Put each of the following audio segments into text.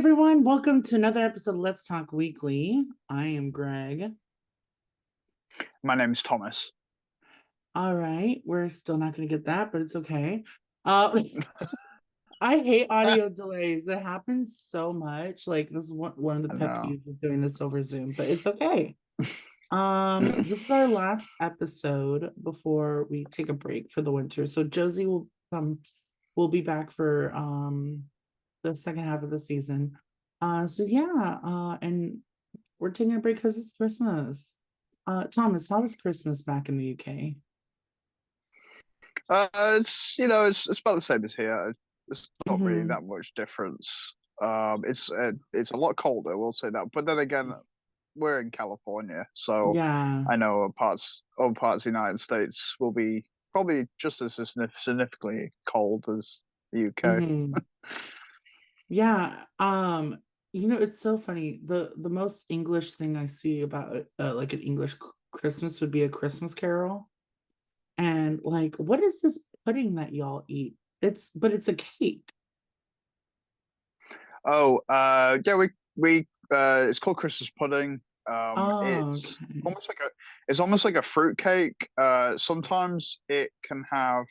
everyone. Welcome to another episode of Let's Talk Weekly. I am Greg. My name's Thomas. All right. We're still not going to get that, but it's okay. I hate audio delays. It happens so much. Like, this is one of the I pet know. peeves of doing this over Zoom, but it's okay. This is our last episode before we take a break for the winter. So Josie will be back for the second half of the season. And we're taking a break because it's Christmas. Thomas, how was Christmas back in the UK? It's about the same as here. There's not really Mm-hmm. that much difference. It's a lot colder, we'll say that. But then again, we're in California, so Yeah. I know other parts of the United States will be probably just as significantly cold as the UK. Mm-hmm. Yeah. It's so funny. The most English thing I see about like an English Christmas would be A Christmas Carol. And like, what is this pudding that y'all eat? It's a cake. Oh, yeah, we it's called Christmas pudding. Oh, It's okay. almost like a fruit cake. Sometimes it can have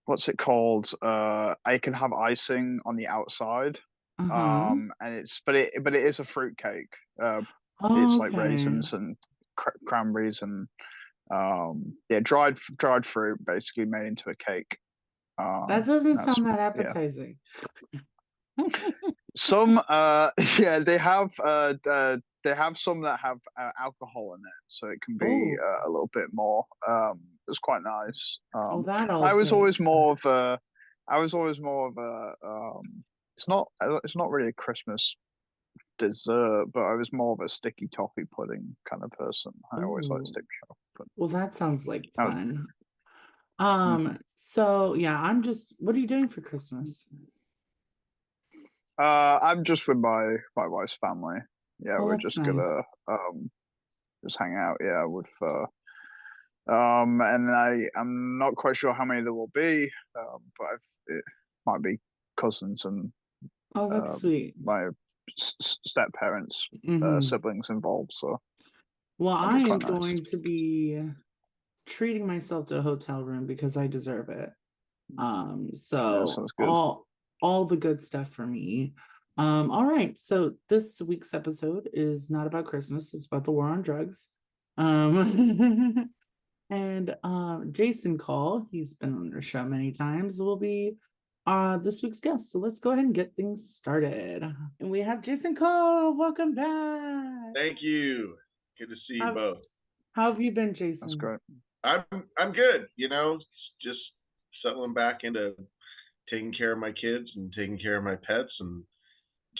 what's it called? It can have icing on the outside. Uh-huh. But it is a fruit cake. It's Oh, like okay. raisins and cranberries and yeah, dried fruit basically made into a cake. That doesn't That's sound that yeah. appetizing. Some yeah, they have some that have alcohol in it, so it can be Oh, a little bit more. It's quite nice. oh, that I'll I was take. always more of a I was always more of it's not really a Christmas dessert, but I was more of a sticky toffee pudding kind of person. I always like Oh, sticky toffee pudding. well, that sounds like That was, fun. mhm. So yeah, what are you doing for Christmas? I'm just with my wife's family. Yeah, Oh, we're that's just nice. gonna just hang out. Yeah, with and I'm not quite sure how many there will be, but it might be cousins and Oh, that's sweet. my step parents, Hmm. siblings involved. So Well, that'll I be am quite nice. going to be treating myself to a hotel room because I deserve it. Yeah, So sounds good. all the good stuff for me. All right. So this week's episode is not about Christmas, it's about the war on drugs. Um and Jason Call, he's been on our show many times, will be this week's guest. So let's go ahead and get things started. And we have Jason Call. Welcome back. Thank you. Good to see you How, both. how have you been, That's Jason? great. I'm good. Just settling back into taking care of my kids and taking care of my pets and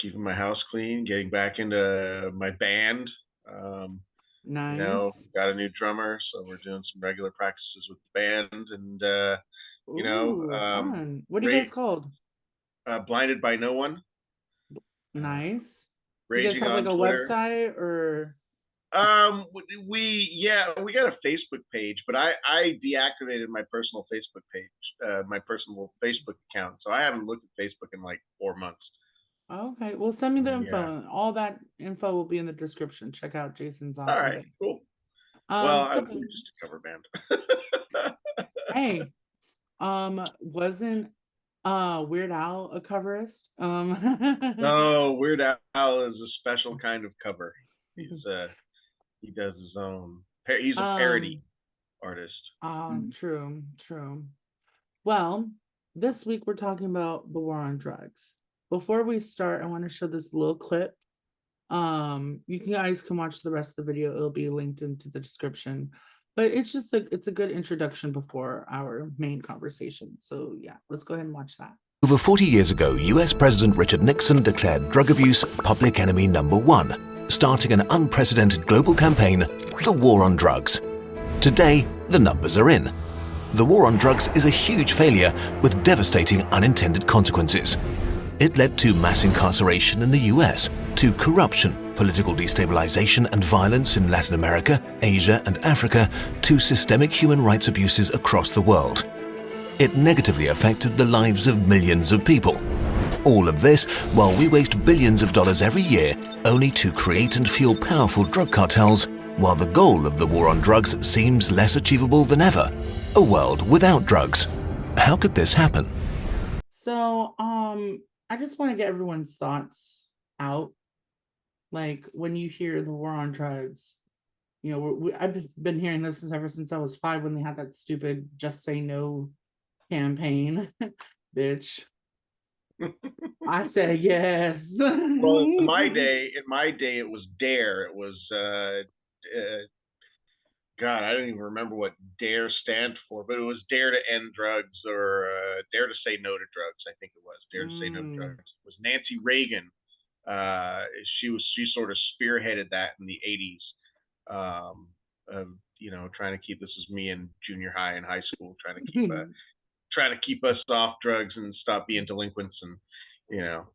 keeping my house clean. Getting back into my band. Um, Nice. got a new drummer, so we're doing some regular practices with the band and Ooh, fun. What are you guys rate called? blinded by no one. Uh, Nice. Do you guys raging have like on a Twitter. website or? We got a Facebook page, but I deactivated my personal Facebook page, my personal Facebook account, so I haven't looked at Facebook in like 4 months. Okay, well, send me the Yeah. info. All that info will be in the description. Check out Jason's All awesome right. band. Cool. Well, So we're just a cover band. hey, wasn't Weird Al a coverist? No, Weird Al is a special kind of cover. He does his own. He's a parody um, artist. Mm-hmm. true. Well, this week we're talking about the war on drugs. Before we start, I want to show this little clip. You guys can watch the rest of the video. It'll be linked into the description. But it's a good introduction before our main conversation. So yeah, let's go ahead and watch that. Over 40 years ago, US President Richard Nixon declared drug abuse public enemy number one, starting an unprecedented global campaign, the war on drugs. Today, the numbers are in. The war on drugs is a huge failure with devastating unintended consequences. It led to mass incarceration in the US, to corruption, political destabilization and violence in Latin America, Asia and Africa, to systemic human rights abuses across the world. It negatively affected the lives of millions of people. All of this while we waste billions of dollars every year only to create and fuel powerful drug cartels, while the goal of the war on drugs seems less achievable than ever. A world without drugs. How could this happen? So, I just want to get everyone's thoughts out. Like, when you hear the war on drugs, you know, I've been hearing this ever since I was 5 when they had that stupid "Just Say No" campaign. Bitch, I say yes. Well, in my day, it was Dare. It was God, I don't even remember what Dare stand for, but it was Dare to End Drugs or Dare to Say No to Drugs. I think it was Dare to Say No to Drugs. It was Nancy Reagan. She sort of spearheaded that in the 80s. You know, trying to keep, this is me in junior high and high school, trying to keep us off drugs and stop being delinquents and, you know,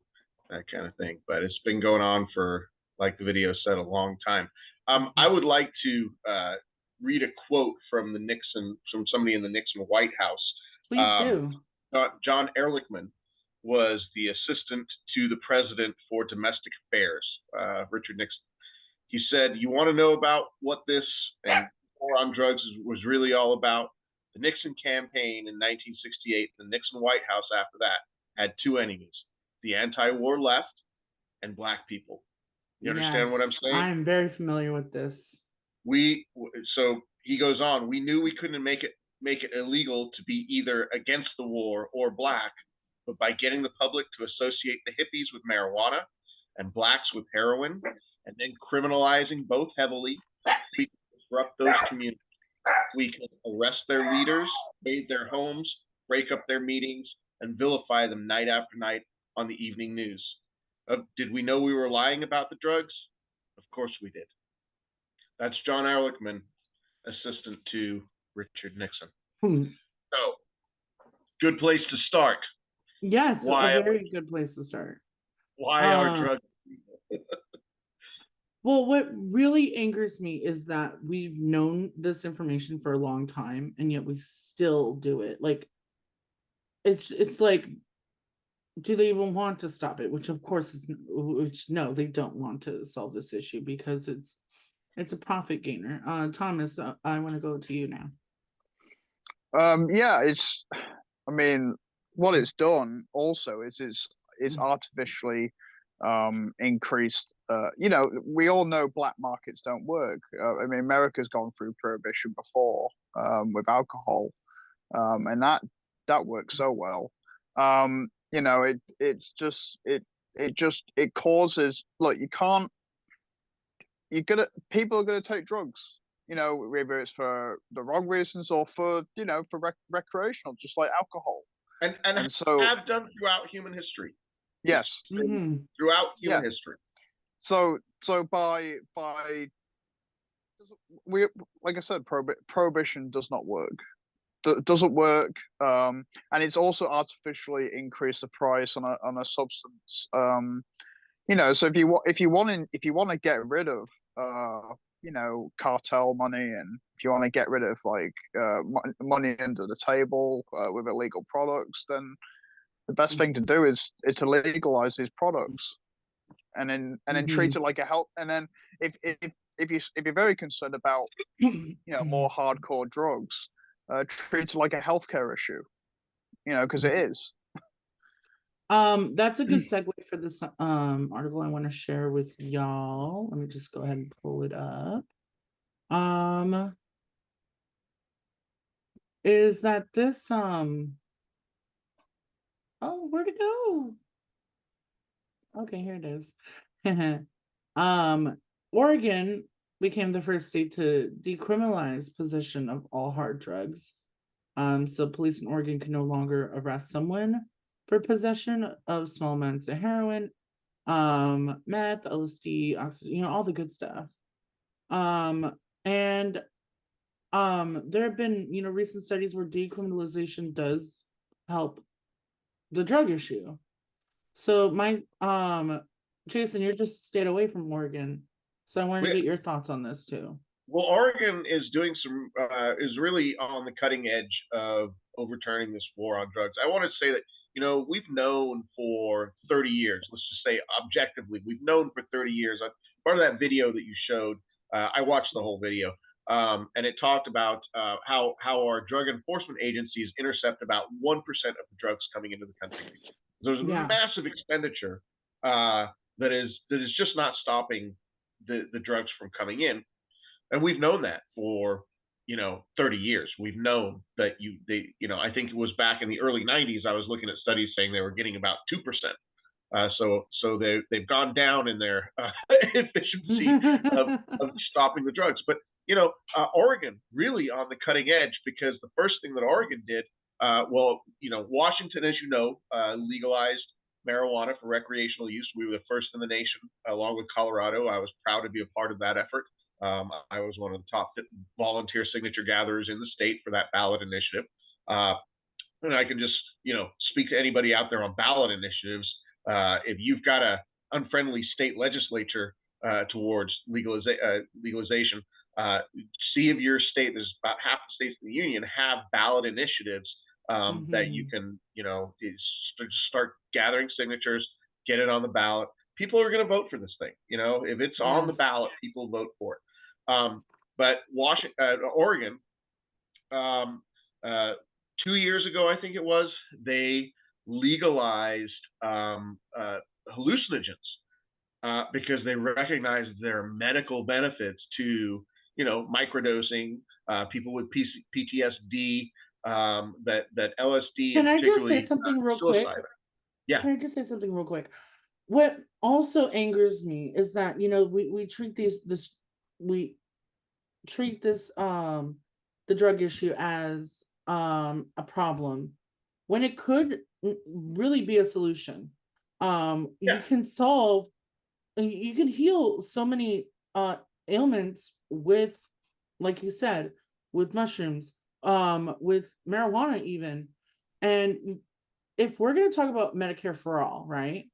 that kind of thing. But it's been going on for, like the video said, a long time. I would like to read a quote from somebody in the Nixon White House. Please do. John Ehrlichman was the assistant to the president for domestic affairs, Richard Nixon. He said, "You want to know about what this and war on drugs was really all about? The Nixon campaign in 1968, the Nixon White House after that, had two enemies: the anti-war left and black people." You understand what I'm saying? I'm very familiar with this. So he goes on, "We knew we couldn't make it illegal to be either against the war or black, but by getting the public to associate the hippies with marijuana and blacks with heroin, and then criminalizing both heavily, we can disrupt those communities. We can arrest their leaders, raid their homes, break up their meetings, and vilify them night after night on the evening news. Did we know we were lying about the drugs? Of course we did." That's John Ehrlichman, assistant to Richard Nixon. So, good place to start. Yes, a very good place to start. Why are drugs? Well, what really angers me is that we've known this information for a long time, and yet we still do it. Like, it's like, do they even want to stop it? Which, of course, no, they don't want to solve this issue because it's a profit gainer. Thomas, I want to go to you now. Yeah, I mean, what it's done also is it's artificially increased. You know, we all know black markets don't work. I mean, America's gone through prohibition before with alcohol, and that works so well. You know, it causes, look, people are gonna take drugs, you know, whether it's for the wrong reasons or for, you know, for recreational, just like alcohol. And so have done throughout human history. Yes. Throughout human history. So by we, like I said, prohibition does not work. Doesn't work, and it's also artificially increased the price on a substance. You know, so if you want to get rid of you know, cartel money, and if you want to get rid of like money under the table with illegal products, then the best thing to do is to legalize these products, and then treat it like a health. And then if you're very concerned about, you know, more hardcore drugs, treat it like a healthcare issue, you know, because it is. That's a good segue for this article I want to share with y'all. Let me just go ahead and pull it up. Is that this oh, where'd it go? Okay, here it is. Oregon became the first state to decriminalize possession of all hard drugs. So police in Oregon can no longer arrest someone for possession of small amounts of heroin, meth, LSD, oxygen, you know, all the good stuff. And there have been, you know, recent studies where decriminalization does help the drug issue. So Jason, you're just stayed away from Oregon, so I wanted to get your thoughts on this too. Well, Oregon is doing is really on the cutting edge of overturning this war on drugs. I want to say that you know, we've known for 30 years, let's just say objectively, we've known for 30 years. Part of that video that you showed, I watched the whole video, and it talked about how our drug enforcement agencies intercept about 1% of the drugs coming into the country. There's a Yeah. massive expenditure that is just not stopping the drugs from coming in, and we've known that for 30 years. We've known that I think it was back in the early 90s. I was looking at studies saying they were getting about 2%. So they've gone down in their efficiency of stopping the drugs. But Oregon really on the cutting edge, because the first thing that Oregon did, Washington, as you know, legalized marijuana for recreational use. We were the first in the nation, along with Colorado. I was proud to be a part of that effort. I was one of the top volunteer signature gatherers in the state for that ballot initiative. And I can just, speak to anybody out there on ballot initiatives. If you've got a unfriendly state legislature towards legalization, see if your state, there's about half the states in the union have ballot initiatives that you can, start gathering signatures, get it on the ballot. People are going to vote for this thing. If it's on the ballot, people vote for it. But Oregon, 2 years ago, I think it was, they legalized hallucinogens because they recognized their medical benefits to, microdosing, people with PTSD, that LSD. Can I just say something real quick? Yeah. Can I just say something real quick? What also angers me is that, we treat we treat this the drug issue as a problem when it could really be a solution. You can heal so many ailments with, like you said, with mushrooms, with marijuana even. And if we're going to talk about Medicare for all, right,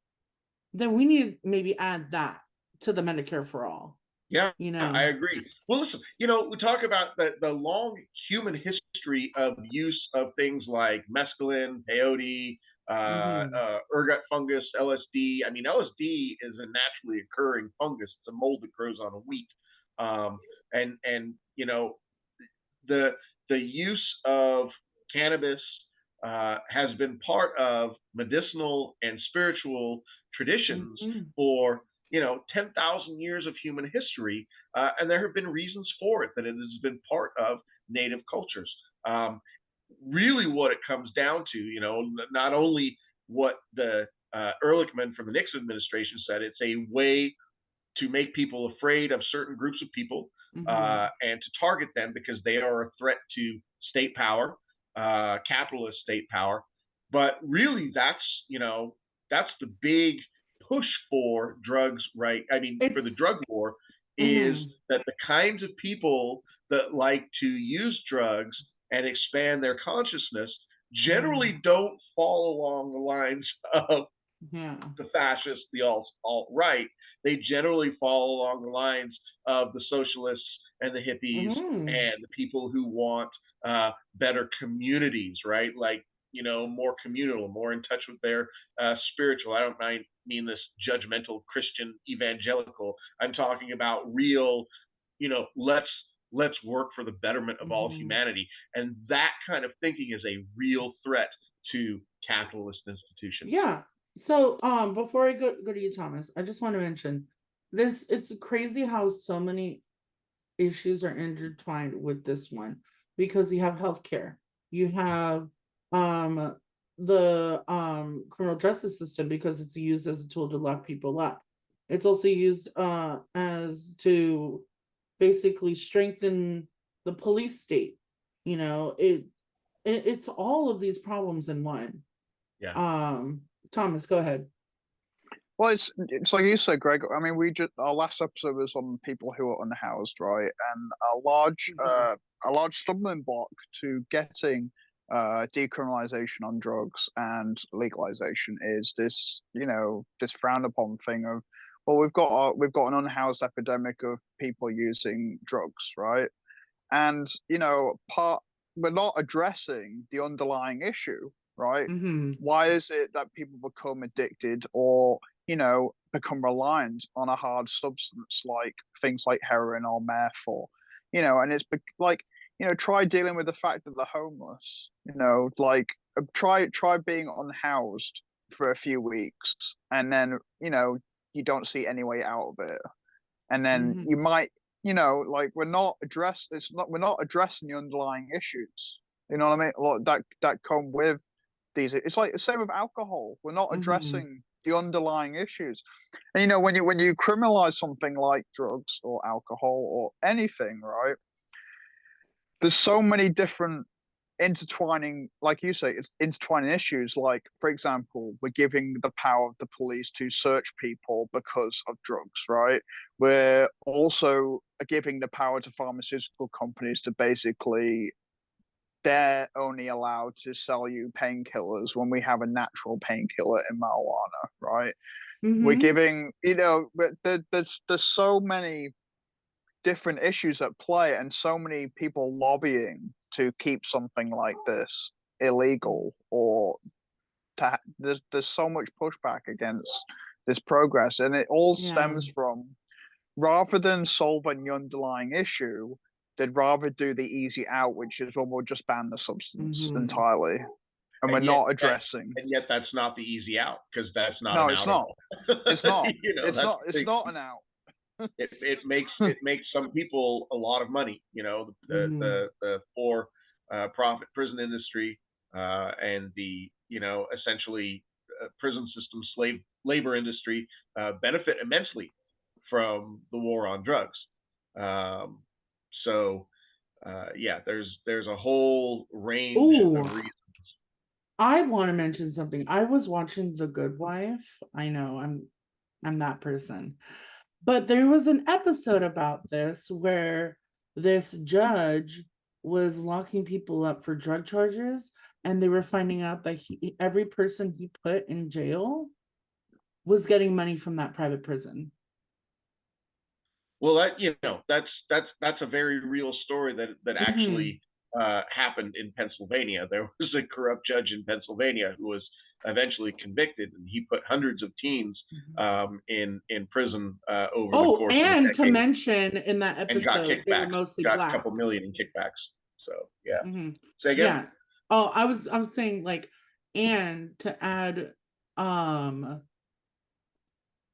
then we need to maybe add that to the Medicare for all. Yeah, I agree. Well, listen, we talk about the long human history of use of things like mescaline, peyote, ergot fungus, LSD. I mean, LSD is a naturally occurring fungus. It's a mold that grows on a wheat. The use of cannabis has been part of medicinal and spiritual traditions for 10,000 years of human history, and there have been reasons for it, that it has been part of native cultures. Really what it comes down to, not only what the Ehrlichman from the Nixon administration said, it's a way to make people afraid of certain groups of people and to target them because they are a threat to state power, capitalist state power. But really that's the big push for drugs, right? I mean, for the drug war, is that the kinds of people that like to use drugs and expand their consciousness generally don't fall along the lines of the fascists, the alt-right. They generally fall along the lines of the socialists and the hippies and the people who want better communities, right? Like, more communal, more in touch with their spiritual. I don't mean this judgmental Christian evangelical. I'm talking about real, let's work for the betterment of all humanity. And that kind of thinking is a real threat to capitalist institutions. Yeah. So before I go to you, Thomas, I just want to mention this. It's crazy how so many issues are intertwined with this one, because you have healthcare, you have the criminal justice system, because it's used as a tool to lock people up. It's also used as to basically strengthen the police state. It's all of these problems in one. Thomas, go ahead. Well, it's like you said, Greg. I mean, our last episode was on people who are unhoused, right? And a large stumbling block to getting decriminalization on drugs and legalization is this, this frowned upon thing of, well, we've got an unhoused epidemic of people using drugs, right? And we're not addressing the underlying issue, right? Mm-hmm. Why is it that people become addicted or, become reliant on a hard substance like things like heroin or meth or, and it's like, try dealing with the fact that they're homeless, like try being unhoused for a few weeks and then, you don't see any way out of it. And then Mm-hmm. you might, like we're not addressing the underlying issues. You know what I mean? Like that come with these. It's like the same with alcohol. We're not Mm-hmm. addressing the underlying issues. And when you criminalize something like drugs or alcohol or anything, right? There's so many different intertwining, like you say, it's intertwining issues. Like, for example, we're giving the power of the police to search people because of drugs, right? We're also giving the power to pharmaceutical companies to basically, they're only allowed to sell you painkillers when we have a natural painkiller in marijuana, right? We're Mm-hmm. giving, but there's so many different issues at play and so many people lobbying to keep something like this illegal or there's so much pushback against this progress, and it all Yeah. stems from, rather than solving the underlying issue, they'd rather do the easy out, which is, well, we'll just ban the substance Mm-hmm. entirely, and we're And yet, not addressing. and yet that's not the easy out, because that's not No, an it's out at not. all. It's not. That's It's not an out. it makes some people a lot of money. Mm-hmm. The for profit prison industry and the essentially prison system slave labor industry benefit immensely from the war on drugs. So yeah, there's a whole range Ooh, of reasons. I want to mention something. I was watching The Good Wife. I know I'm that person. But there was an episode about this where this judge was locking people up for drug charges, and they were finding out that every person he put in jail was getting money from that private prison. Well, that's a very real story that actually happened in Pennsylvania. There was a corrupt judge in Pennsylvania who was eventually convicted, and he put hundreds of teens in prison over the course of a And to decade, mention in that and got episode, they were kickbacks, mostly got a black. couple million in kickbacks. So yeah. Mm-hmm. Say again. Yeah. Oh, I was saying, like, and to add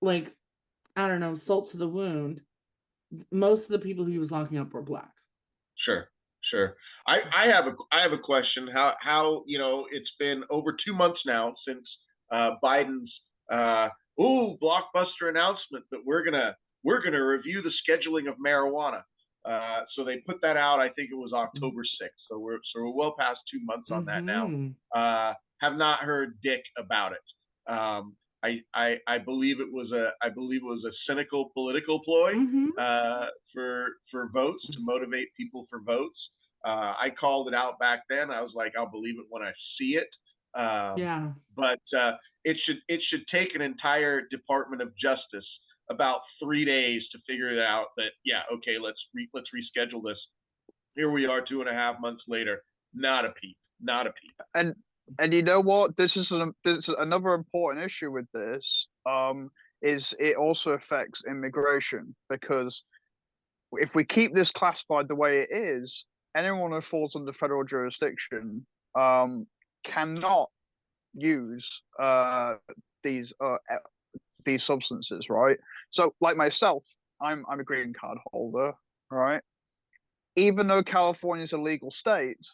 like, I don't know, salt to the wound, most of the people he was locking up were black. Sure. I have a question. How it's been over 2 months now since Biden's blockbuster announcement that we're gonna review the scheduling of marijuana. So they put that out. I think it was October 6th. So we're well past 2 months on that now. Have not heard dick about it. I believe it was a cynical political ploy for votes, to motivate people for votes. I called it out back then. I was like, I'll believe it when I see it. Yeah. But it should take an entire Department of Justice about 3 days to figure it out. That okay, let's reschedule this. Here we are, 2.5 months later. Not a peep. And you know what? This is another important issue with this. Is it also affects immigration, because if we keep this classified the way it is, anyone who falls under federal jurisdiction cannot use these substances, right? So, like myself, I'm a green card holder, right? Even though California is a legal state,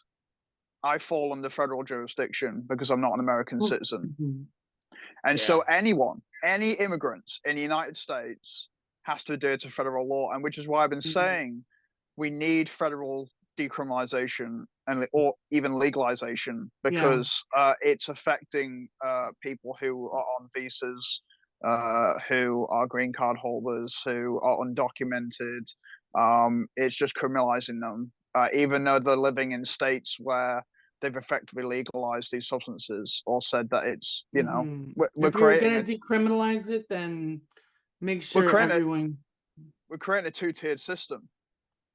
I fall under federal jurisdiction because I'm not an American citizen. And so any immigrant in the United States has to adhere to federal law, and which is why I've been saying we need federal decriminalization or even legalization, because it's affecting people who are on visas, who are green card holders, who are undocumented. It's just criminalizing them, even though they're living in states where they've effectively legalized these substances or said that it's, we're if you're creating going to decriminalize it, then make sure we're creating a two-tiered system.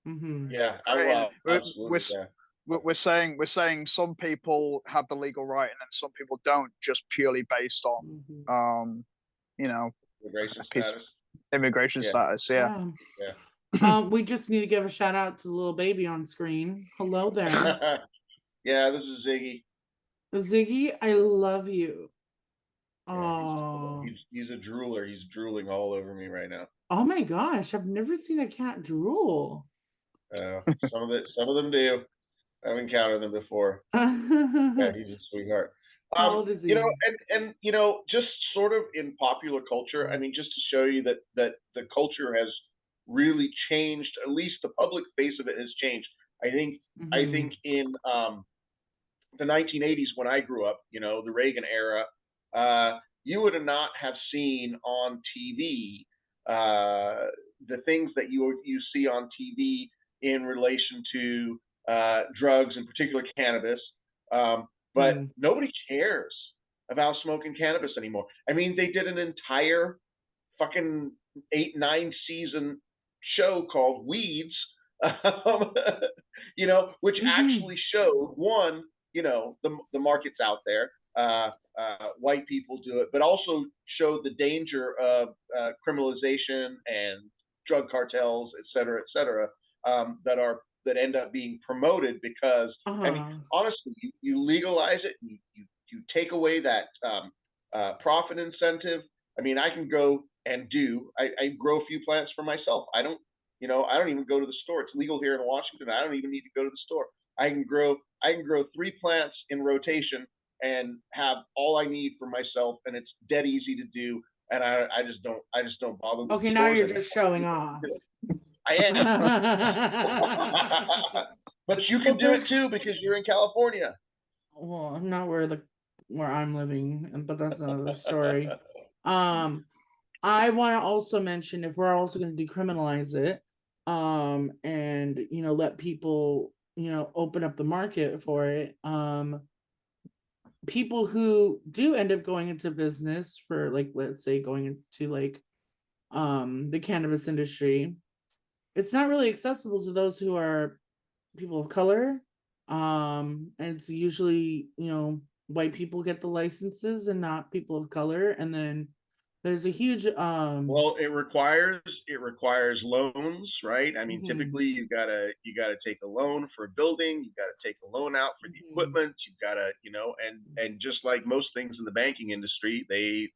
Yeah, We're we're saying some people have the legal right and then some people don't, just purely based on Mhm. Immigration a piece status. immigration Yeah. status. Yeah. Yeah. We just need to give a shout out to the little baby on screen. Hello there. Yeah, this is Ziggy. Ziggy, I love you. Yeah, Oh, he's a drooler. He's drooling all over me right now. oh my gosh, I've never seen a cat drool. Some of them do. I've encountered them before. Yeah, he's a sweetheart. How old is he? And just sort of in popular culture, I mean, just to show you that the culture has really changed. At least the public face of it has changed. I think in the 1980s when I grew up, the Reagan era, you would not have seen on TV the things that you see on TV in relation to drugs, in particular cannabis. But nobody cares about smoking cannabis anymore. I mean, they did an entire fucking 8-9 season show called Weeds, which actually showed one, the markets out there. White people do it, but also showed the danger of criminalization and drug cartels, et cetera, that end up being promoted because I mean, honestly, you legalize it, and you take away that profit incentive. I mean, I can go and I grow a few plants for myself. I don't even go to the store. It's legal here in Washington. I don't even need to go to the store. I can grow 3 plants in rotation and have all I need for myself, and it's dead easy to do. And I just don't bother. Okay, now you're just showing off. I am. But you can do it too because you're in California. Well, I'm not where I'm living, but that's another story. I want to also mention, if we're also going to decriminalize it, and let people open up the market for it, people who do end up going into business for, like, let's say going into the cannabis industry, it's not really accessible to those who are people of color, and it's usually white people get the licenses and not people of color, and then there's a huge well, it requires loans, right? I mean, typically you gotta take a loan for a building, you gotta take a loan out for the equipment, you've gotta, and just like most things in the banking industry, they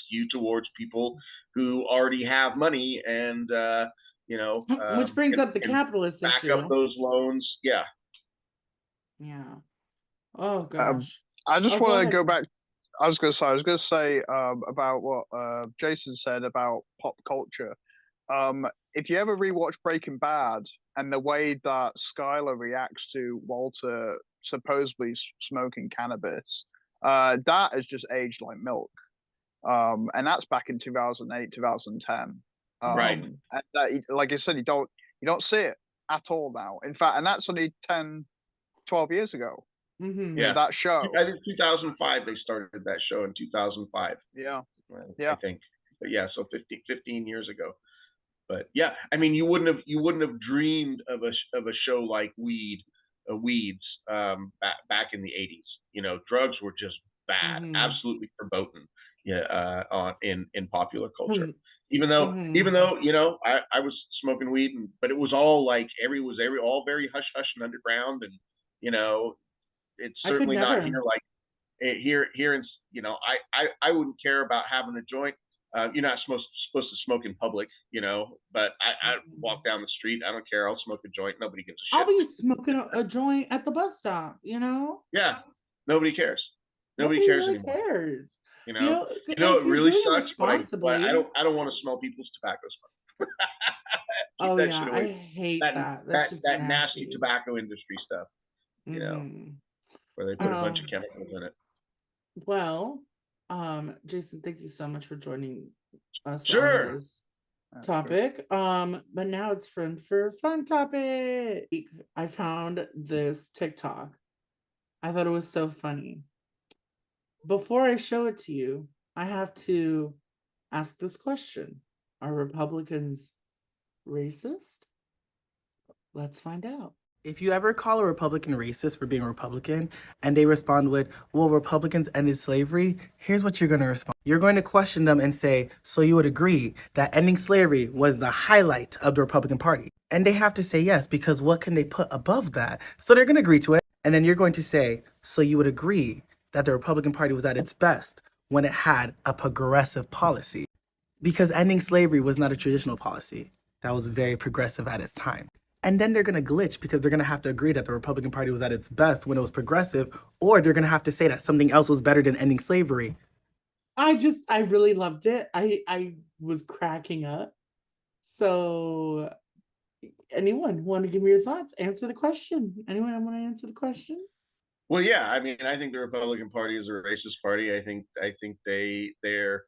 skew towards people who already have money and which brings up the capitalist back issue. up those loans. Yeah. Oh gosh. I just want to go back. I was going to say about what Jason said about pop culture. If you ever rewatch Breaking Bad and the way that Skyler reacts to Walter supposedly smoking cannabis, that has just aged like milk. And that's back in 2008, 2010. Right. And that, like I said, you don't see it at all now. In fact, and that's only 10, 12 years ago. Yeah, that show. I think 2005 they started that show in 2005. Yeah. I think. But yeah, so 15 years ago. But yeah, I mean, you wouldn't have dreamed of a show like Weeds back in the 80s. Drugs were just bad, absolutely verboten. In popular culture. Even though I was smoking weed, but it was all like all very hush hush and underground, and it's certainly not here like here in I wouldn't care about having a joint. You're not supposed to smoke in public, but I walk down the street. I don't care. I'll smoke a joint. Nobody gives a shit. I'll be smoking a joint at the bus stop, Yeah, nobody cares. Nobody cares really anymore. Cares. It really sucks, but I don't want to smell people's tobacco smoke. Oh yeah, I hate that. That's that nasty tobacco industry stuff. Where they put a bunch of chemicals in it. Well, Jason, thank you so much for joining us on this topic. But now it's fun for a fun topic. I found this TikTok. I thought it was so funny. Before I show it to you, I have to ask this question. Are Republicans racist? Let's find out. If you ever call a Republican racist for being a Republican and they respond with, well, Republicans ended slavery, here's what you're going to respond. You're going to question them and say, so you would agree that ending slavery was the highlight of the Republican Party? And they have to say yes, because what can they put above that? So they're going to agree to it. And then you're going to say, so you would agree that the Republican Party was at its best when it had a progressive policy? Because ending slavery was not a traditional policy that was very progressive at its time. And then they're going to glitch because they're going to have to agree that the Republican Party was at its best when it was progressive, or they're going to have to say that something else was better than ending slavery. I really loved it. I was cracking up. So anyone want to give me your thoughts? Answer the question. Anyone want to answer the question? Well, yeah, I mean, I think the Republican Party is a racist party. I think their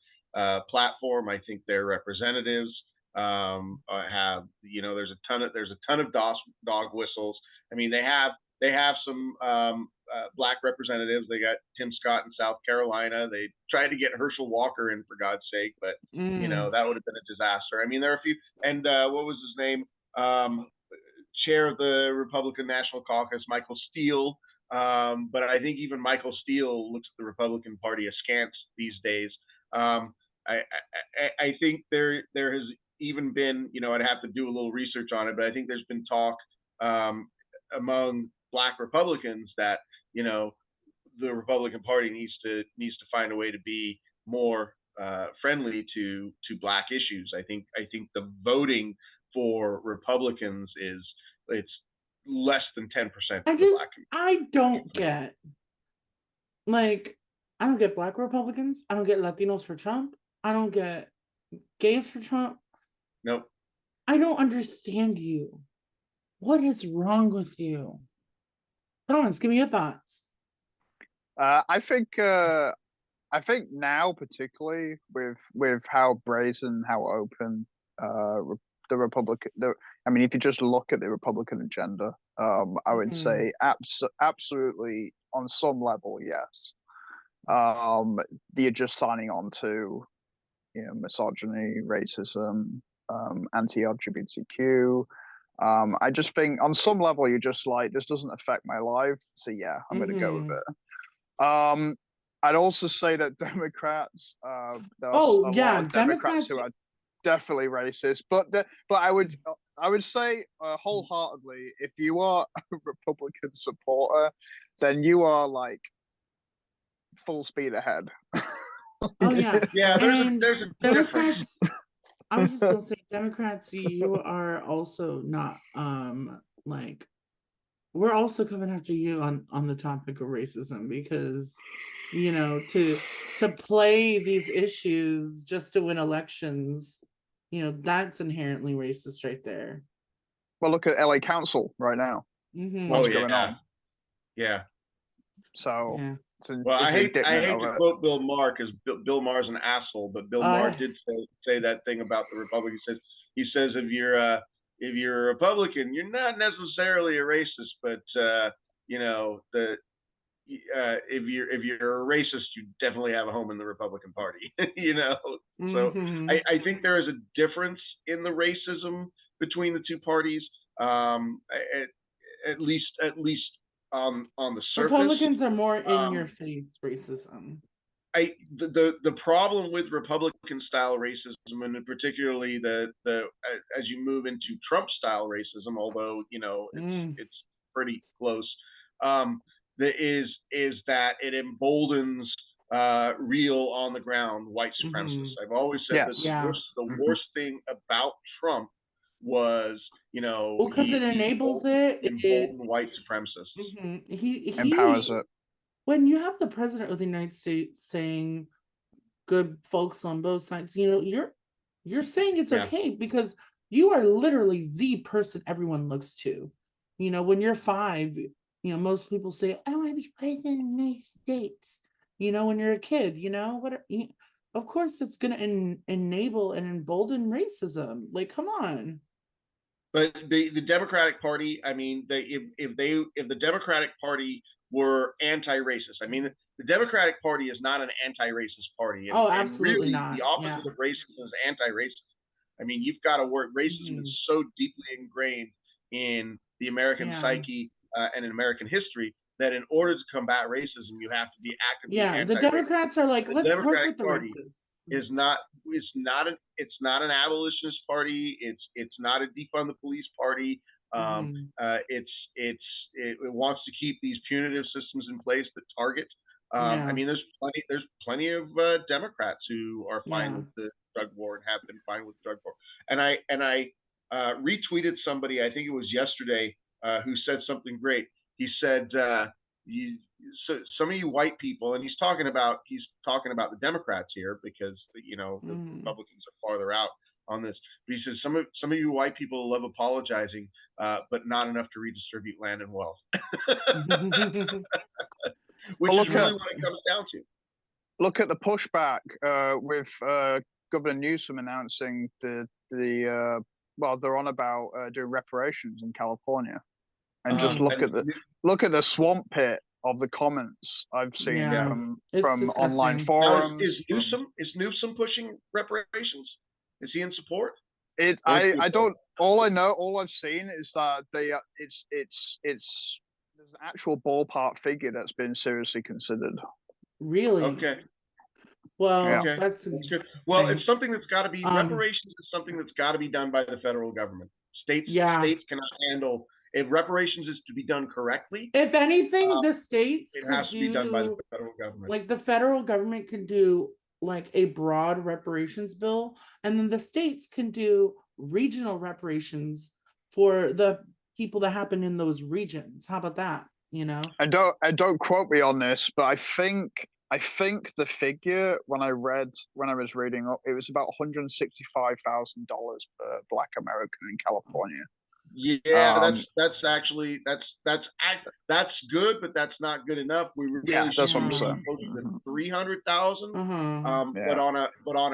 platform, I think their representatives have, there's a ton of dog whistles. I mean, they have some black representatives. They got Tim Scott in South Carolina. They tried to get Herschel Walker in, for God's sake, but that would have been a disaster. I mean, there are a few, and what was his name? Chair of the Republican National Caucus, Michael Steele. But I think even Michael Steele looks at the Republican Party askance these days. I think there has even been, I'd have to do a little research on it, but I think there's been talk among Black Republicans that the Republican Party needs to find a way to be more friendly to Black issues. I think the voting for Republicans it's less than 10%. I don't get, like, I don't get Black Republicans. I don't get Latinos for Trump. I don't get gays for Trump. Nope. I don't understand you. What is wrong with you? Thomas, give me your thoughts. I think now, particularly with how brazen, how open the Republican, I mean, if you just look at the Republican agenda, I would say absolutely on some level, yes. You're just signing on to, misogyny, racism, anti-LGBTQ. I just think on some level you're just like, this doesn't affect my life, so yeah, I'm gonna go with it. I'd also say that Democrats, there's a lot of Democrats who are definitely racist, but I would say wholeheartedly, if you are a Republican supporter, then you are like full speed ahead. Oh yeah, yeah. There's a Democrats. I was just gonna say, Democrats, you are also not like, we're also coming after you on the topic of racism, because to play these issues just to win elections, that's inherently racist right there. Well, look at LA Council right now. What's going on? Yeah. So yeah. Well, I hate to quote Bill Maher, because Bill Maher's an asshole, but Bill Maher did say that thing about the Republicans. He says if you're a Republican, you're not necessarily a racist, but if you're a racist, you definitely have a home in the Republican Party. So I think there is a difference in the racism between the two parties. At least on the surface. Republicans are more in your face racism. The problem with Republican style racism, and particularly the as you move into Trump style racism, although it's pretty close, is that it emboldens real on the ground white supremacists. I've always said that the worst thing about Trump was, because it enables embolden white supremacists. He empowers it. When you have the president of the United States saying good folks on both sides, you're saying it's okay, because you are literally the person everyone looks to. When you're 5, most people say, I want to be president of the United States. When you're a kid, of course it's going to enable and embolden racism. Like, come on. But the Democratic Party, I mean, if the Democratic Party were anti-racist, I mean, the Democratic Party is not an anti-racist party. Absolutely really, not. The opposite of racism is anti-racist. I mean, you've got to work. Racism is so deeply ingrained in the American psyche and in American history that in order to combat racism, you have to be actively the anti-racist. Democrats are like, The let's work Democratic with the Party racists. is not it's not an abolitionist party. It's not a defund the police party. It wants to keep these punitive systems in place that target. I mean, there's plenty of Democrats who are fine with the drug war and have been fine with the drug war. And I retweeted somebody, I think it was yesterday, who said something great. He said, so some of you white people, and he's talking about the Democrats here because the Republicans are farther out on this. But he says some of you white people love apologizing, but not enough to redistribute land and wealth. Which is really what it comes down to. Look at the pushback with Governor Newsom announcing they're on about doing reparations in California, and just look at the swamp pit of the comments I've seen from online forums. Is Newsom pushing reparations? Is he in support? I don't. All I've seen is that it's there's an actual ballpark figure that's been seriously considered. Really? Okay. Well, that's good. Well, it's something that's got to be reparations is something that's got to be done by the federal government. States cannot handle. If reparations is to be done correctly, if anything, the states it has to be done by the federal government. Like the federal government can do like a broad reparations bill, and then the states can do regional reparations for the people that happen in those regions. How about that? And don't quote me on this, but I think the figure when I was reading up, it was about $165,000 per Black American in California. Yeah, that's good, but that's not good enough. We were that's what I'm saying. 300,000, but on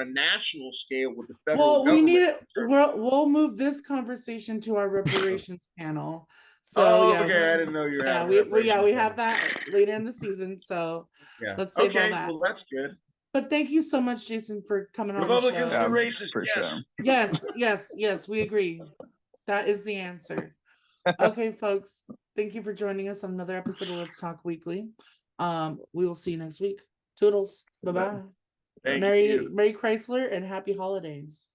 a national scale with the federal government. We need it. We'll move this conversation to our reparations panel. So okay, I didn't know you had. We have that later in the season. So let's save all that. Well, that's good. But thank you so much, Jason, for coming on the show. Republicans are racist. Yes, we agree. That is the answer. Okay, folks. Thank you for joining us on another episode of Let's Talk Weekly. We will see you next week. Toodles. Bye-bye. Merry Chrysler and happy holidays.